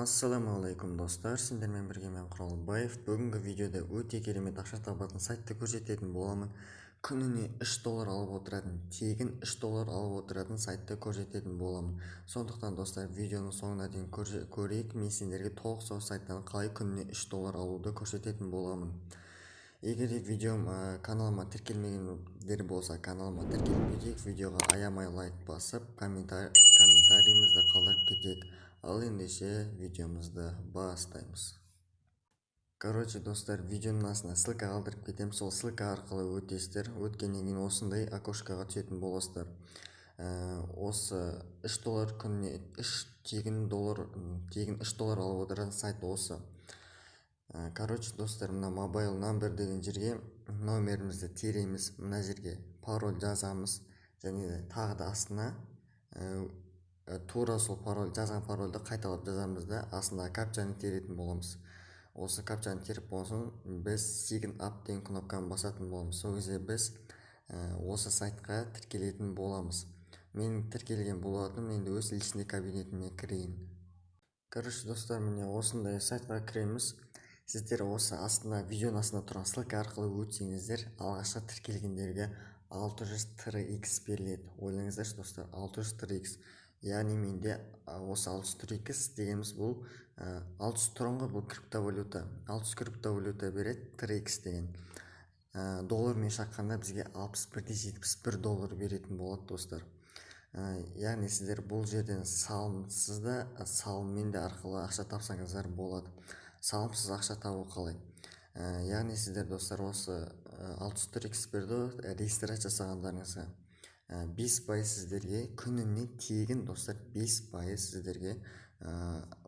Ассаламуалейкум достар, сендермен бірге мен Құралбаев. Бүгінгі видеода өте керемет ақша табатын сайтты көрсететін боламын. Күніне $3 алып отыратын, тегін $3 алып отыратын сайтты көрсететін боламын. Сондықтан достар, видеоның соңына дейін көрейік. Мен сендерге толық сол сайттан қалай күніне $3 алуды көрсететін боламын. Егер де видеом каналыма тіркелмегендер болса, каналыма тіркеліп кетейік. Видеоға аямай лайк басып, комментариімізді қалдырып кетейік. Ал ендеше видеомызды бастаймыз. Короче достар, видеоның астына ссылка қалдырып кетем. Сол ссылка арқылы өтесіздер. Өткеннен кейін осындай окошкаға түсетін боласыздар. Осы $3 күніне тегін $3 алып отырған сайт осы. Короче достар, мына mobile number деген жерге номерімізді тереміз, мына жерге пароль жазамыз, және тағы да астына тура сол жазған парольді қайталап жазамыз да астына капчаны теретін боламыз. Осы капчаны теріп болсын, біз sign up деген кнопканы басатын боламыз. Сол кезде біз осы сайтқа тіркелетін боламыз. Мен тіркелген болатын, енді өз личный кабинетіме кірейін. Короче достар, міне осындай сайтқа кіреміз. Сіздер осы астына, видеоның астына тұрған ссылка арқылы өтсеңіздер, алғашқы тіркелгендерге 600 TRX беріледі. Ойлаңыздаршы достар, 600 TRX. Яғни менде осы 600 TRX дегеніміз бұл 600 тұрынғы бұл криптовалюта. 600 криптовалюта береді TRX деген. Доллармен шаққанда бізге $61.71 беретін болады достар. Яғни сіздер бұл жерден салымсыз да, салыммен де арқылы ақша тапсаңыздар болады. Салымсыз ақша табу қалай? Яғни сіздер достар осы 600 TRX берді, регистрация жасағандарыңызға 5% сіздерге күніне тегін достар, 5% сіздерге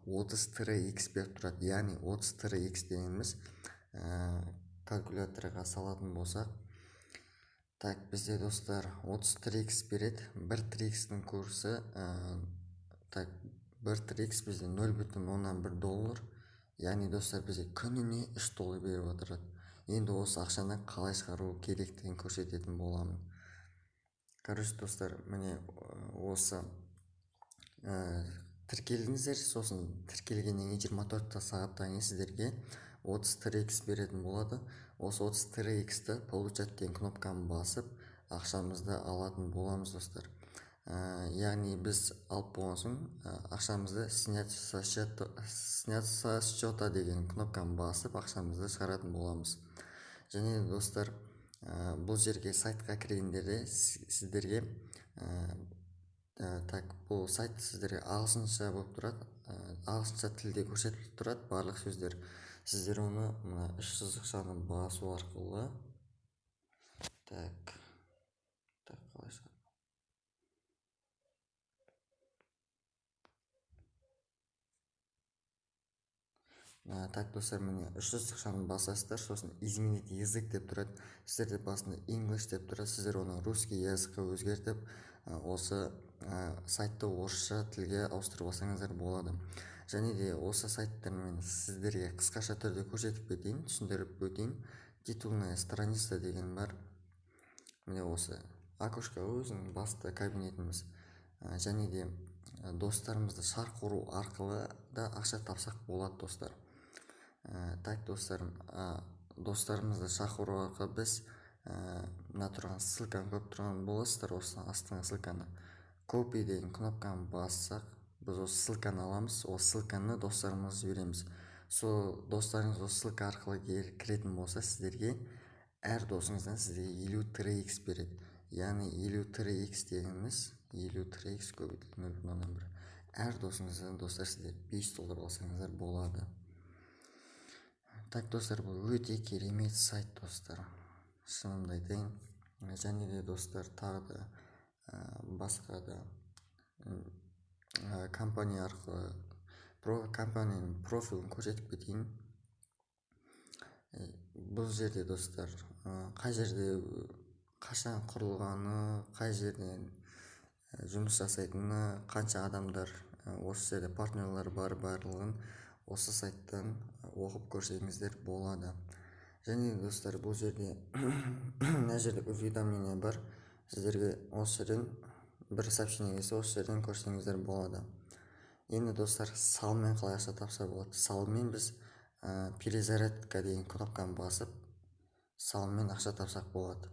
30 TRX беріп тұрады. Яғни 30 TRX дегеніміз калькуляторға салатын болсақ, так, бізде достар 30 TRX береді. 1 TRX-дің курсы, так, 1 TRX бізде $0.1. Яғни достар, бізде күніне $3 беріп отырады. Енді осы ақшаны қалай шығару керектігін көрсететін боламын. Короче достар, міне осы тіркелдіңіздер, сосын тіркелгеннен 24 сағаттан кейін сіздерге 30 TRX беретін болады. Осы 30 TRX-ті получать деген кнопканы басып, ақшамызды алатын боламыз достар. Яғни біз алып болған соң ақшамызды снять со счета деген кнопканы басып, ақшамызды шығаратын боламыз. Және достар, бұл жерге сайтқа кіргендерде сіздерге бұл сайт сіздерге ағылшынша болып тұрады, ағылшынша тілде көрсетіліп тұрады барлық сөздер. Сіздер оны мына 3 сызықшаны басу арқылы так достар, міне 3 сызықшаны басасыздар, сосын изменить язык деп тұрады. Сіздерде басында English деп тұрады. Сіздер оны русский языкқа өзгертіп, осы сайтты орысша тілге ауыстырып алсаңыздар болады. Және де осы сайттармен сіздерге қысқаша түрде көрсетіп кетейін, түсіндіріп өтейін. Титульная страница деген бар. Міне осы окошка өзінің басты кабинетіміз. Және де достарымызды шарқ ұру арқылы да ақша тапсақ болады достар. Так достарым, достарымызды шақыру арқылы біз мына тұрған ссылканы көріп тұрған боласыздар. Осы астыңғы ссылканы копи деген кнопканы бассақ, біз осы ссылканы аламыз. Осы ссылканы достарымызға жібереміз. Сол достарыңыз осы ссылка арқылы кіретін болса, сіздерге әр досыңыздан сіздерге 50 TRX береді. Яғни 50 TRX дегеніміз 50 TRX көбейтілген 0.1. Әр досыңыздан достар сіздер $5 алсаңыздар болады. Так достар, бұл өте керемет сайт достар, шынымды айтайын. Және де достар, тағы да басқа да компания арқылы компанияның профилін көрсетіп кетейін. Бұл жерде достар, қай жерде қашан құрылғаны, қай жерден жұмыс жасайтыны, қанша адамдар осы жерде партнерлар бар, барлығын осы сайттан оқып көрсеңіздер болады. Және достар, бұл жерде мына жерде уведомление бар. Сіздерге осы жерден бір сообщение келсе, осы жерден көрсеңіздер болады. Енді достар, салмен қалай ақша тапса болады? Салмен біз перезарядка деген кнопканы басып, салмен ақша тапсақ болады.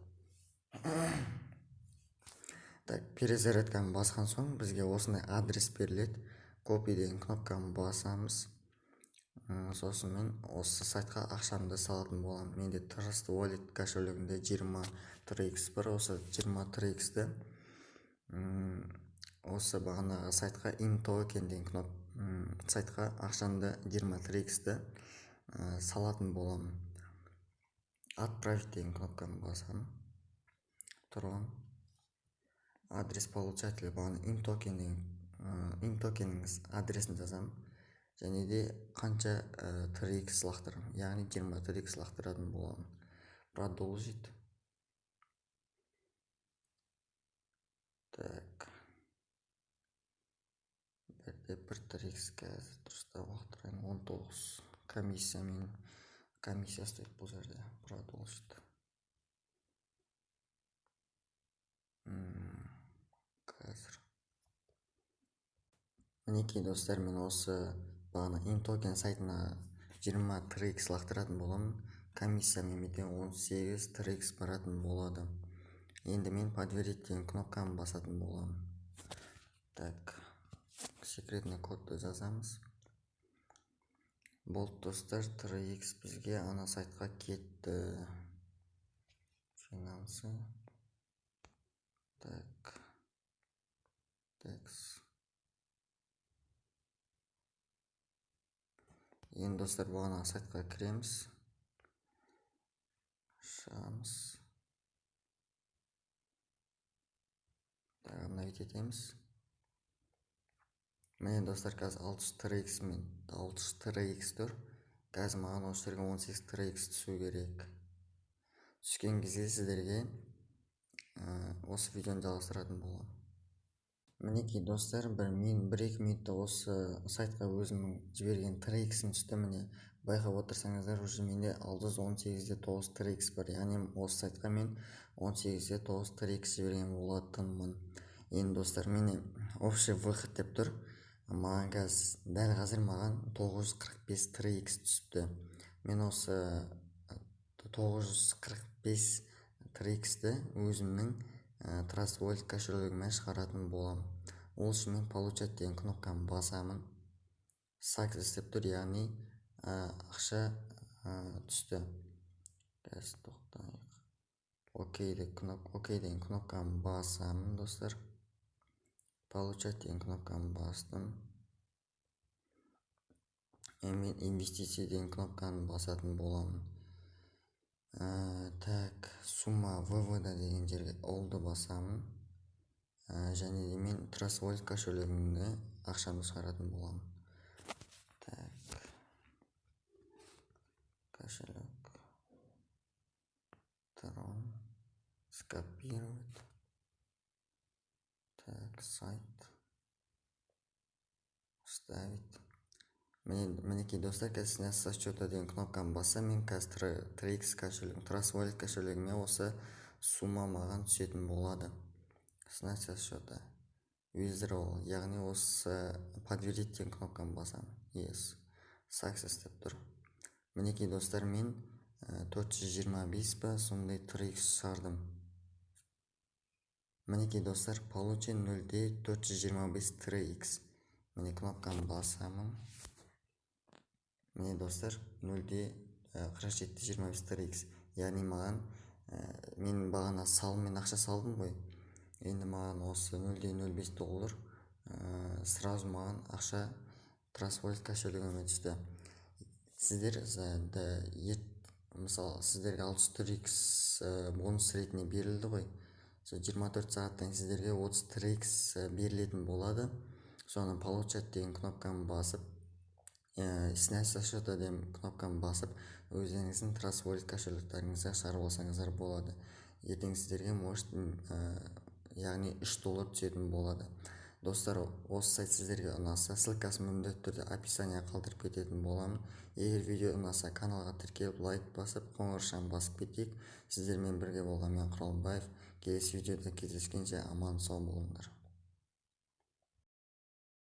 Так, перезарядканы басқан соң бізге осындай адрес беріледі. Копи деген кнопканы басамыз. Сосын мен осы сайтқа ақшамды салатын боламын. Менде Trust Wallet кошелегінде 23x бар. Осы 23x'ті осы бағанағы сайтқа InToken деген сайтқа ақшамды 23x'ті салатын боламын. Отправить деген кнопканы басамын. Тұрған адрес получателя бағана InToken'іңіз адресін жазамын. Және де қанша 3x лақтырамын, яғни 23x лақтыратын боламын. Продолжить. Так. Бірде 3x қазір дұрыстап лақтырайын. 19 комиссия стоит бұл жерде. Продолжить. Қазір. Мінекей достар, мен осы бағана InToken сайтына 23x лақтыратын боламын. Комиссия менде 18 3x баратын болады. Енді мен подтвердить деген кнопканы басатын боламын. Так, секретный кодты жазамыз. Болды достар, 3x бізге ана сайтқа кетті. Финансы. Так. Енді достар, бағана сайтқа кіреміз. Шығамыз. Обновить етеміз. Міне достар, қазір 63x мен 63x тұр. Қазір маған осы жерге 18 3x түсу керек. Түскен кезде сіздерге осы видеоны жалғастыратын боламын. Мінекей достар, 1-2 минутта осы сайтқа өзімнің жіберген 3x'ім түсті. Міне байқап отырсаңыздар, уже менде 618-де 9 3x бар. Яғни осы сайтқа мен 18-де 9 3x жіберген болатынмын. Енді достар, міне общий выход деп тұр. Маған дәл қазір маған 945 3x түсіпті. Мен осы 945 3x'ті өзімнің Trust Wallet кошелегіме шығаратын болам. Ол үшін мен получать деген кнопканы басамын. Success деп тұр, яғни ақша түсті. Қазір тоқтайық. Окей деген кнопканы басамын достар. Получать деген кнопканы бастым. Мен инвестиция деген кнопканы басатын боламын. Так, сумма вывода деген жерге олды басамын. Және де мен Trust Wallet кошелегімде ақшамды шығаратын боламын. Так, кошелек. Трон. Скопировать. Так, сайт. Вставить. Мінекей достар, қазір сняться со счета деген кнопканы бассам, мен қазір 3x кошелегім, Trust Wallet кошелегіме осы сумма маған түсетін болады. Снять со счета. Withdraw, яғни осы подтвердить деген кнопканы басам. Yes. Success деп тұр. Мінекей достар, мен 425 па сондай 3x шығардым. Мінекей достар, получен 0-де 425 3x. Міне кнопканы басамын. Міне достар, 0-де 47-25 3x. Яғни маған мен бағана салыммен ақша салдым ғой. Енді маған осы 0-де 0,5 доллар сразу маған ақша Trust Wallet кошелегіме түсті. Сіздер мысалы сіздерге 63x бонус ретінде берілді ғой. 24 сағаттан сіздерге 33x берілетін болады. Соны получать деген кнопканы басып, снять со счета деген кнопканы басып, өздеріңіздің Trust Wallet кошелектарыңызға шығарып алсаңыздар болады. Ертең сіздерге может яғни 3 доллар түсетін болады. Достар, осы сайт сіздерге ұнаса, ссылкасын міндетті түрде описание қалдырып кететін боламын. Егер видео ұнаса, каналға тіркеліп, лайк басып, қоңырауын басып кетейік. Сіздермен бірге болған мен Құралбаев. Келесі видеода кездескенше аман сау болыңдар.